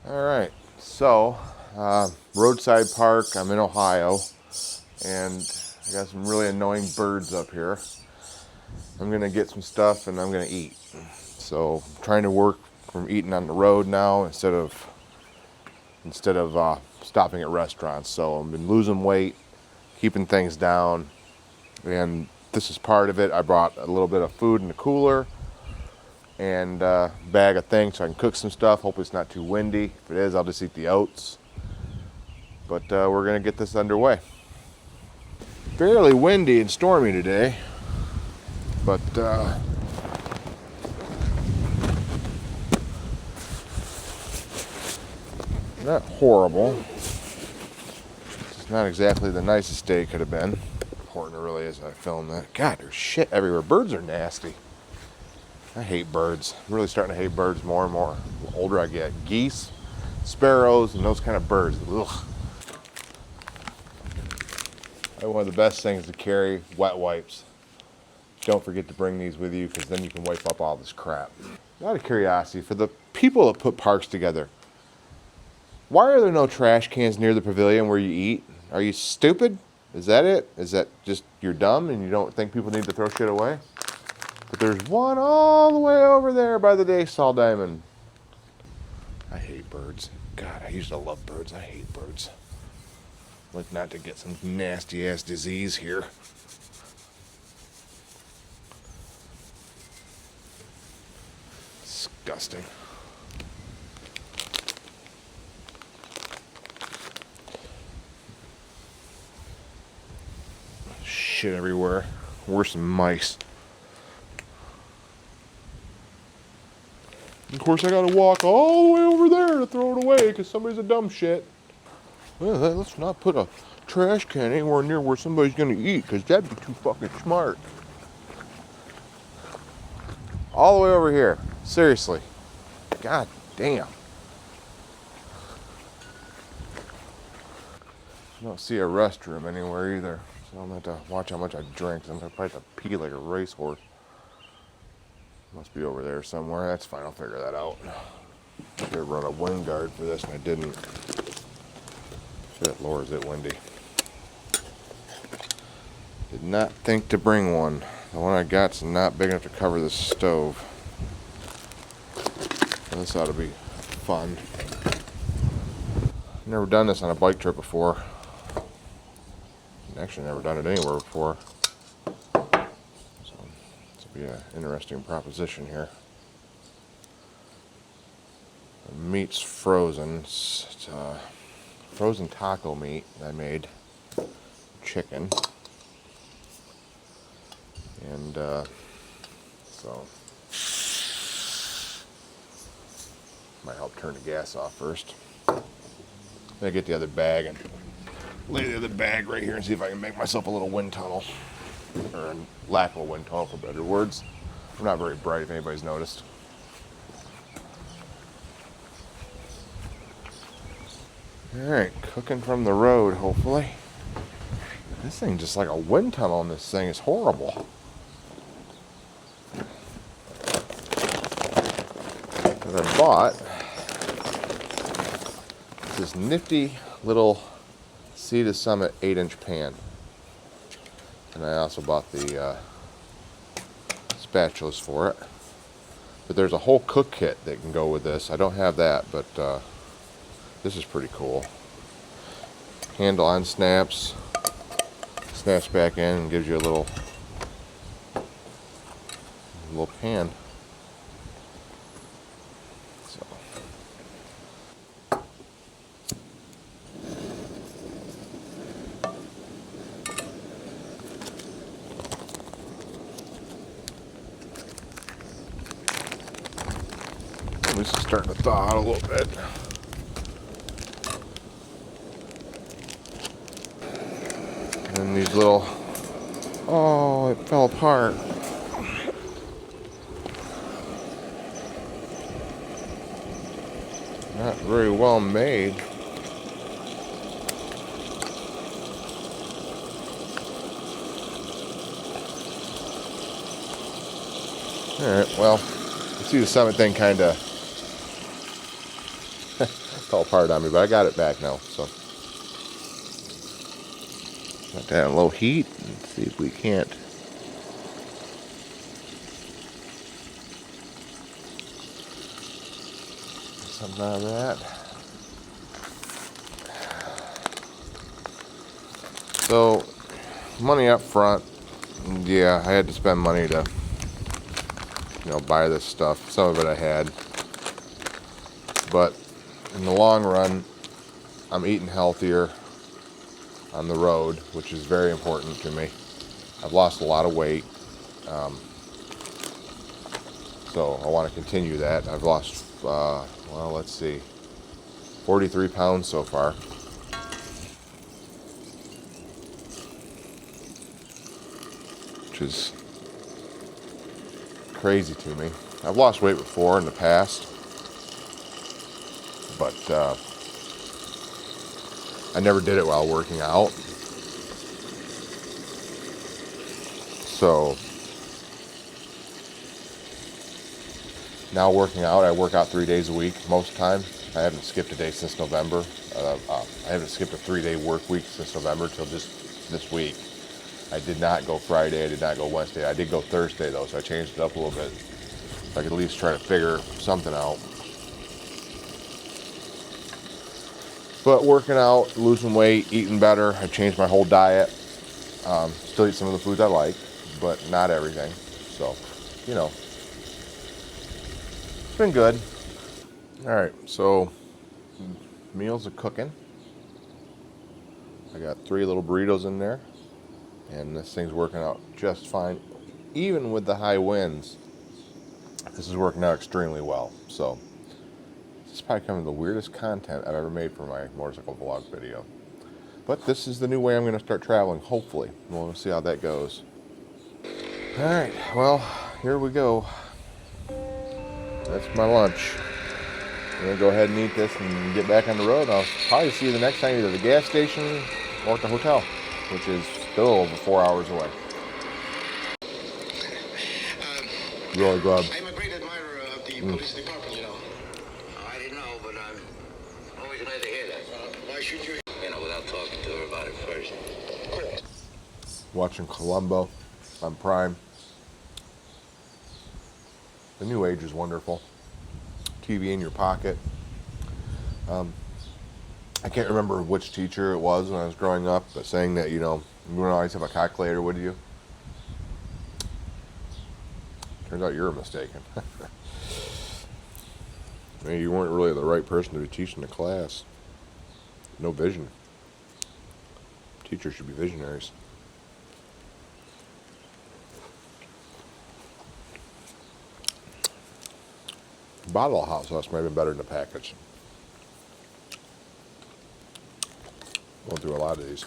All right, so roadside park. I'm in Ohio, and I got some really annoying birds up here. I'm gonna get some stuff and I'm gonna eat. So I'm trying to work from eating on the road now instead of stopping at restaurants. So I've been losing weight, keeping things down, and this is part of it. I brought a little bit of food in the cooler and a bag of things so I can cook some stuff. Hopefully it's not too windy. If it is, I'll just eat the oats. But we're gonna get this underway. Fairly windy and stormy today, but not horrible. It's not exactly the nicest day it could have been. Important it really is I filmed that. God, there's shit everywhere. Birds are nasty. I hate birds. I'm really starting to hate birds more and more. The older I get. Geese, sparrows, and those kind of birds. Ugh. One of the best things to carry, wet wipes. Don't forget to bring these with you because then you can wipe up all this crap. Out of curiosity, for the people that put parks together, why are there no trash cans near the pavilion where you eat? Are you stupid? Is that it? Is that just you're dumb and you don't think people need to throw shit away? But there's one all the way over there by the Daysall Diamond. I hate birds. God, I used to love birds. I hate birds. Like not to get some nasty ass disease here. Disgusting. Shit everywhere. Worse than mice. Of course, I gotta walk all the way over there to throw it away because somebody's a dumb shit. Well, let's not put a trash can anywhere near where somebody's gonna eat because that'd be too fucking smart. All the way over here. Seriously. God damn. I don't see a restroom anywhere either. So I'm gonna have to watch how much I drink. I'm gonna probably have to pee like a racehorse. Must be over there somewhere. That's fine. I'll figure that out. I should run a wind guard for this and I didn't. Shit, Lord, is it windy. Did not think to bring one. The one I got's not big enough to cover this stove. This ought to be fun. Never done this on a bike trip before. Actually, never done it anywhere before. So this will be an interesting proposition here. The meat's frozen. It's frozen taco meat I made. Chicken. And so might help turn the gas off first. Then I get the other bag and lay the other bag right here and see if I can make myself a little wind tunnel. Or a lack of a wind tunnel, for better words. I'm not very bright, if anybody's noticed. Alright, cooking from the road, hopefully. This thing just like a wind tunnel in this thing is horrible. That I bought this nifty little Sea to Summit 8-inch pan. And I also bought the spatulas for it. But there's a whole cook kit that can go with this. I don't have that, but this is pretty cool. Handle unsnaps, snaps back in and gives you a little pan. So this is starting to thaw out a little bit. And these little, oh, it fell apart. Not very well made. Alright, well, the Sea to Summit thing kind of Fell apart on me, but I got it back now. So got that on low heat. Let's see if we can't. Something out of that. So money up front. Yeah, I had to spend money to, buy this stuff. Some of it I had, but in the long run, I'm eating healthier on the road, which is very important to me. I've lost a lot of weight, so I want to continue that. I've lost, let's see, 43 pounds so far. Which is crazy to me. I've lost weight before in the past, but I never did it while working out. So now working out, I work out 3 days a week most time. I haven't skipped a day since November. I haven't skipped a 3-day work week since November till just this week. I did not go Friday, I did not go Wednesday. I did go Thursday though, so I changed it up a little bit. So I could at least try to figure something out. But working out, losing weight, eating better, I've changed my whole diet. Still eat some of the foods I like, but not everything. So, it's been good. All right, so meals are cooking. I got 3 little burritos in there, and this thing's working out just fine. Even with the high winds, this is working out extremely well. So this is probably kind of the weirdest content I've ever made for my motorcycle vlog video. But this is the new way I'm going to start traveling, hopefully. We'll see how that goes. All right, well, here we go. That's my lunch. I'm going to go ahead and eat this and get back on the road. I'll probably see you the next time, either at the gas station or at the hotel, which is still over 4 hours away. Really good. I'm a great admirer of the police department, I didn't know, but I'm always glad to hear that. Why should you? Without talking to her about it first. Cool. Watching Columbo on Prime. The new age is wonderful. TV in your pocket. I can't remember which teacher it was when I was growing up, but saying that, you don't always have a calculator, would you? Turns out you're mistaken. Maybe you weren't really the right person to be teaching the class. No vision. Teachers should be visionaries. Bottle of hot sauce might have been better than the package. Going through a lot of these.